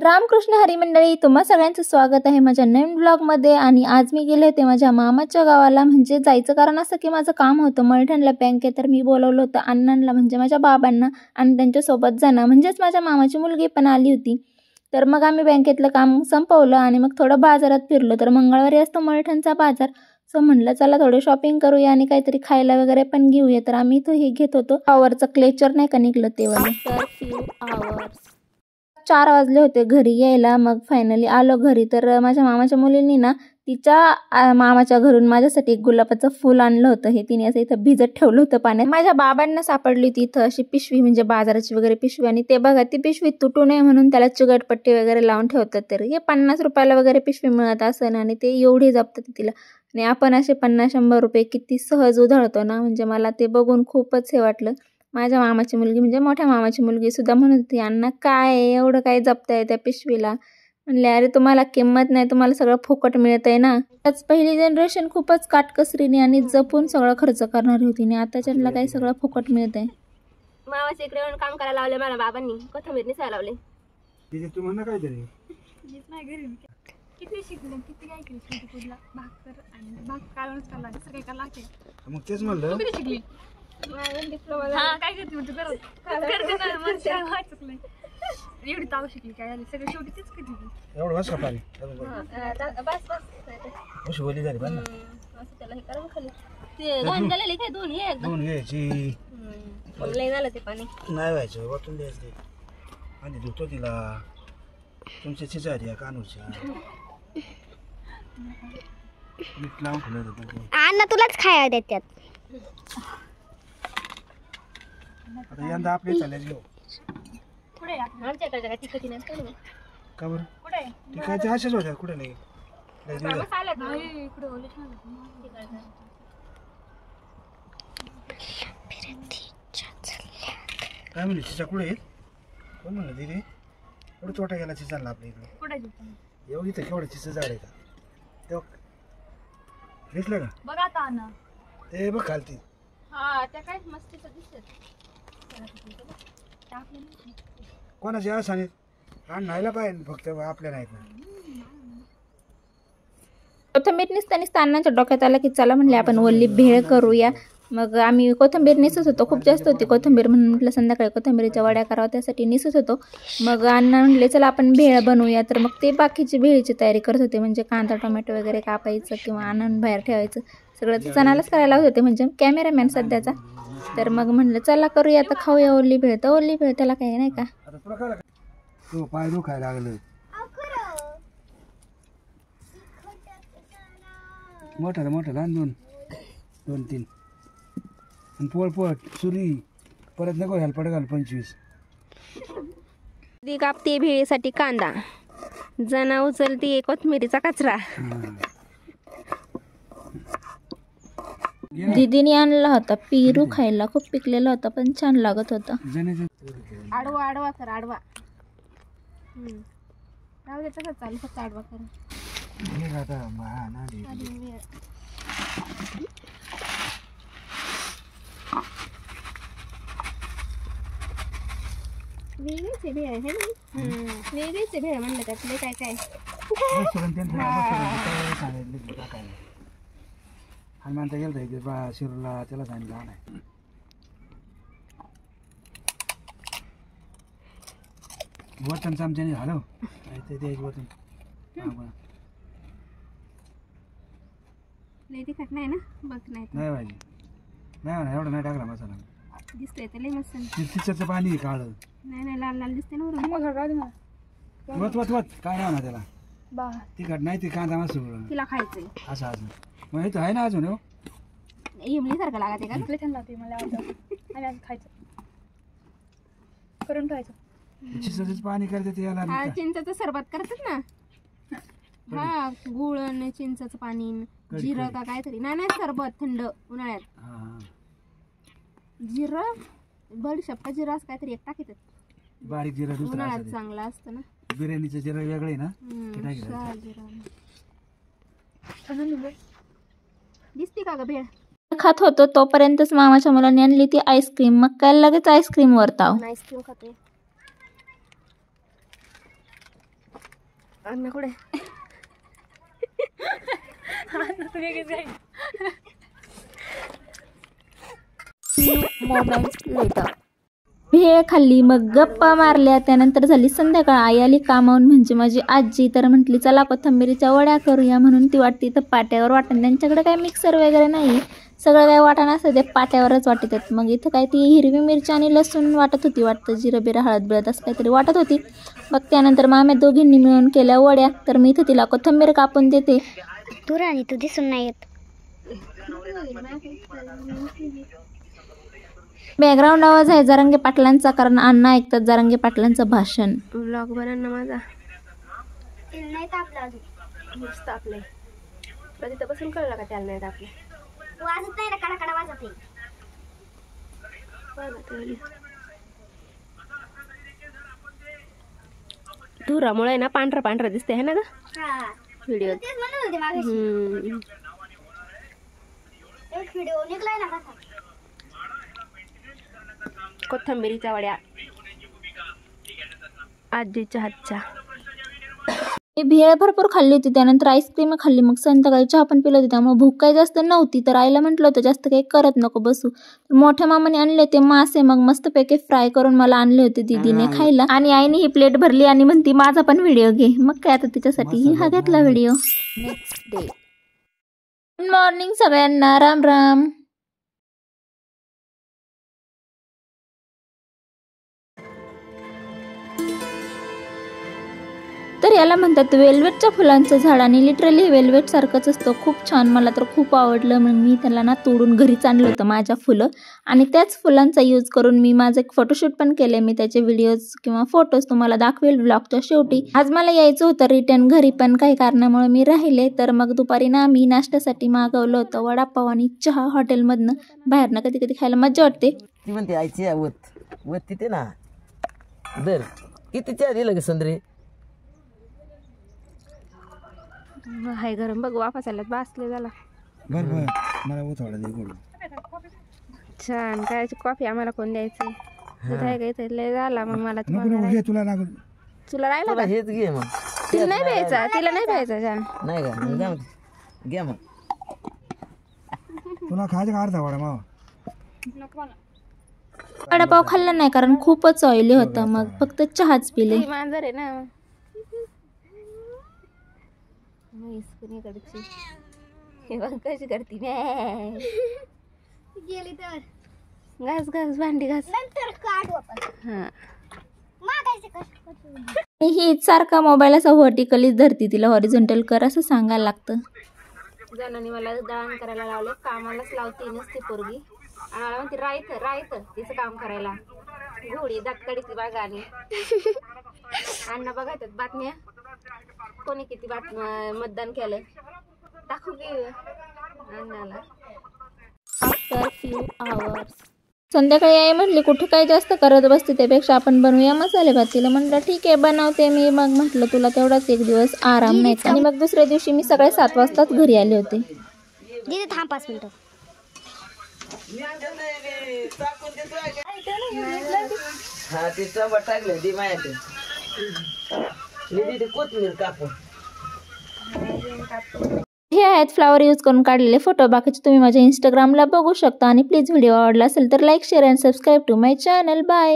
रामकृष्ण हरी मंडळी, तुम्हा सगळ्यांचं स्वागत आहे माझ्या नवीन ब्लॉगमध्ये। आणि आज मी गेले होते माझ्या मामाच्या गावाला। म्हणजे जायचं कारण असं की माझं काम होतं मळठणला बँकेत, तर मी बोलवलं होतं अण्णांना म्हणजे माझ्या बाबांना आणि त्यांच्यासोबत जाणं, म्हणजेच माझ्या मामाची मुलगी पण आली होती। तर मग आम्ही बँकेतलं काम संपवलं आणि मग थोडं बाजारात फिरलो। तर मंगळवारी असतो मळठणचा बाजार, सो म्हणलं चला थोडे शॉपिंग करूया आणि काहीतरी खायला वगैरे पण घेऊया। तर आम्ही तो हे घेत होतो आवरचं क्लेचर नाही का निघलं ते वालं। तर फ्यू आवर्स 4 वाजले होते घरी यायला। मग फायनली आलो घरी। तर माझ्या मामाच्या मुलींनी ना तिच्या मामाच्या घरून माझ्यासाठी एक गुलाबाचं फूल आणलं होतं। हे तिने असं इथं भिजत ठेवलं होतं पाण्यात। माझ्या बाबांना सापडली होती इथं अशी पिशवी, म्हणजे बाजाराची वगैरे पिशवी, आणि ते बघा ती पिशवी तुटू नये म्हणून त्याला चिकटपट्टी वगैरे लावून ठेवतात। तर हे 50 रुपयाला वगैरे पिशवी मिळत असेल आणि ते एवढे जपतात तिला। आणि आपण असे 50-100 रुपये किती सहज उधळतो ना, म्हणजे मला ते बघून खूपच हे वाटलं। माझ्या मामाची मुलगी म्हणजे मोठ्या मामाची मुलगी सुद्धा म्हणत होती, अण्णा काय एवढं काय जपताय त्या पिशवीला। म्हणले अरे तुम्हाला किंमत नाही, तुम्हाला सगळं फुकट मिळतंय ना। आज पहिली जनरेशन खूपच काटकसरीने आणि जपून सगळं खर्च करणारी होती आणि आताच्याला काही सगळं फुकट मिळतंय। मामाच्या इकडे येऊन काम करायला लावले मला बाबांनी, कोथिंबीर निसायला लावले। तिथे तू म्हणा काय तरी नाही घरी किती शिकले, किती काय केलं, शेती कुठला भाकर आणि भाग काढूनच करायला लागते, सगळे करायला लागते। मग तेच म्हणलं किती शिकली? हा काय करते म्हणते करत करते ना, मग काय व्हायचंच नाही। एवढी ताव शिकली काय झाली, सगळं शेवटी तेच करते ती। एवढं बस का पाणी बस बस अशी ओली झाली पण असं त्याला हे करून खाली ते घाण झालेली काय दोन हे एकदम धुवून घ्यायची। लय झालं ते पाणी, नाही व्हायचं वाटून द्यायचं ते आणि धुतो तिला तुमच्या चिचारी कानूच्या मीठ लावून ठेवलं होतं ते अण्णा तुलाच खायला देतात। आता यंदा आपले चालले घेऊ कुठे आमच्याकडे काय तिखट नाही का बरं कुठे ती काय अशाच होत्या कुठे नाही लय दिवस. मसाला नाही इकडे ओले छान काय म्हणली चिचा कुठे आहेत कोण म्हणलं दिदी एवढं छोटा गेला चिचाला आपल्या इकडे कुठे एवढं इथं केवढं चिचं झाड आहे का तेव्हा दिसलं का बघा आता अण्णा ते बघ खालती हा त्या काय मस्त दिसत कोणाची आसाने आणायला पाहिजे फक्त आपल्या नाहीत ना। कोथिंबीर निसता अण्णाच्या डोक्यात आलं की चला म्हणले आपण ओली भेळ करूया। मग आम्ही कोथिंबीर निसत होतो, खूप जास्त होती कोथिंबीर म्हणून म्हटलं संध्याकाळी कोथिंबीरीच्या वड्या करावं, त्यासाठी निसत होतो। मग अण्णा म्हणले चला आपण भेळ बनवूया। तर मग ते बाकीची भेळीची तयारी करत होते, म्हणजे कांदा टोमॅटो वगैरे कापायचं किंवा आणून बाहेर ठेवायचं, सगळं ते जणालाच करायला लावत होते, म्हणजे कॅमेरामॅन सध्याचा। तर मग म्हणलं चला करूया आता, खाऊया ओली भेळ। तर ओली भेळ त्याला काही नाही का तो पाय दुखायला लागलं मोठा लहान दोन तीन आणि पोळ सुरी परत नको हेल्पड घाल 25 ती कापते भेळीसाठी कांदा, जना उचलती कोथिंबीरीचा कचरा। दीदीने आणला होता पेरू खायला, खूप पिकलेला होता पण छान लागत होता। आडवा आडवा कर आडवा राहू दे तसंच चालू, फक्त आडवा कर। वेगळीच भेळ आहे ना, वेगळीच भेळ म्हणलं त्यातले काय काय हनुमानचा गेलं शिरूला त्याला सांगितलं नाही वचन चमच्याने झालं ते द्यायचं वचन लय तिखट नाही ना, बघ नाही नाही पाहिजे नाही एवढं नाही टाकला मसाला दिसतंय तर लय मस्त तिच्याचं पाणी काढ नाही लाल लाल दिसते ना वत काय नाही ना त्याला तिखट नाही ते कांदा मसूर तिला खायचंय असं मग हे तर आहे ना अजून इमली सारखं लागते का छान लागते, मला आवडतं आणि आज खायचं करून ठेवायचं। चिंचेच पाणी करते ते याला चिंचेचं सरबत करतात ना, हा गुळ आणि चिंचेचं पाणी जिरं का काहीतरी नाही सरबत थंड उन्हाळ्यात जिरं बडीशेप का जिरं असं काहीतरी एक टाकीतात, बारीक जिरं दुसरं उन्हाळ्यात चांगलं असतं ना, बिर्याणीचं जिरं वेगळं आहे ना दिसते का ग भेळ खात होतो तोपर्यंतच मामाच्या मुलांनी आणली ती आईस्क्रीम। मग काय लगेच आईस्क्रीम वर ताव। आईस्क्रीम खाते अण्णा कुठे भेळ खाल्ली, मग गप्पा मारल्या. त्यानंतर झाली संध्याकाळ. आई आली कामावून म्हणजे माझी आजी. तर म्हटली चला कोथिंबीरीच्या वड्या करूया, म्हणून ती वाटते तर पाट्यावर वाटण. त्यांच्याकडे काही मिक्सर वगैरे नाही, सगळं काय वाटण असतं ते पाट्यावरच वाटतात. मग इथं काय ती हिरवी मिरची आणि लसूण वाटत होती वाटतं, जिरं बिरं हळद बिळत असं काहीतरी वाटत होती. मग त्यानंतर माम्या दोघींनी मिळून केल्या वड्या. तर मी इथं तिला कोथिंबीर कापून देते. तू राणी तू दिसून नाही येत. बॅकग्राऊंड आवाज आहे जरांगे पाटलांचा, कारण अण्णा ऐकतात जरांगे पाटलांचं भाषण. ब्लॉग बनव ना माझा. नाही तापला अजून, तापले तिथं बसून कळलं का त्याला नाही तापले. वाजत नाही ना, कडा वाजत धुरामुळे ना पांढरा पांढरा दिसते है ना ग व्हिडिओ. कोथिंबीरीच्या वड्या आजीच्या हातच्या. मी भेळ भरपूर खाल्ली होती, त्यानंतर आईस्क्रीम खाल्ली. मग संध्याकाळी चहा पण पिलं होती, त्यामुळे भूक काही जास्त नव्हती. तर आईला म्हटलं होतं जास्त काही करत नको बसू. मोठ्या मामाने आणले होते मासे, मग मस्तपैकी फ्राय करून मला आणले होते दीदीने खायला. आणि आईने ही प्लेट भरली आणि म्हणती माझा पण व्हिडिओ घे. मग काय आता तिच्यासाठी हा घेतला video. Next day. Good morning सगळ्यांना, राम राम. तर याला म्हणतात वेल्वेटच्या फुलांचं झाड, आणि लिटरली वेल्वेट सारखंच असतं. खूप छान, मला तर खूप आवडलं. मग मी त्याला ना तोडून घरीच आणलं होतं माझ्या फुलं, आणि त्याच फुलांचा यूज करून मी माझं एक फोटोशूट पण केले. मी त्याचे व्हिडिओज किंवा फोटोज तुम्हाला दाखवेल ब्लॉगच्या शेवटी. आज मला यायचं होतं रिटर्न घरी, पण काही कारणामुळे मी राहिले. तर मग दुपारी ना मी नाश्त्यासाठी मागवलं होतं वडापाव आणि चहा हॉटेलमधनं. बाहेरनं कधी कधी खायला मजा वाटते. ती म्हणते आईची वत तिथे ना दर किती चहा दिलं ग संद्रे. हाय गरम बघ, वापस आल्यात बासले झाला. बरं मला उतवाडा दे गोड. छान काय कॉफी आम्हाला कोण द्यायचं. दूध आहे का लय झाला. मग मला तुला लागल, तुला राहिला का? हेच घे मग. तिला नाही प्यायचा, तिला नाही प्यायचा छान नाही का घ्या मग. तुला खायचं का अर्धा वडा मावा. वडापाव खाल्ला नाही कारण खूपच ऑइली होता, मग फक्त चहाच पिले. मांजर आहे ना कडची. हे बघ कशी करते गेली तर घास घास भांडी घास हा. ही सारखा मोबाईल असा व्हर्टिकलीच धरती, तिला हॉरिझॉन्टल कर असं सांगायला लागतं. जणांनी मला दळण करायला लावलं, कामालाच लावते नसते पोरगी. आणि मला म्हणते रायत तिचं काम करायला. घोडी दातकडीची बागा. आणि अण्णा बघायच्यात बातम्या कोणी किती मतदान केलं दाखवू की अण्णाला. आफ्टर फ्यू आवर्स संध्याकाळी आई म्हटली कुठे काही जास्त करत बसते, त्यापेक्षा आपण बनवूया मसाले भात. तिला म्हटलं ठीक आहे बनवते मी. मग म्हटलं तुला तेवढाच एक दिवस आराम नाही. आणि मग दुसऱ्या दिवशी मी सकाळी 7 वाजताच घरी आले होते. दीदी थांब 5 मिनिटं. हा ते चंबा टाकलं ती माझ्याकडे. ते कोथिंबीर कापून. हे आहेत फ्लावर यूज करून काढलेले फोटो. बाकीचे तुम्ही माझ्या इंस्टाग्रामला बघू शकता. आणि प्लीज व्हिडिओ आवडला असेल तर like share and subscribe to my channel. Bye.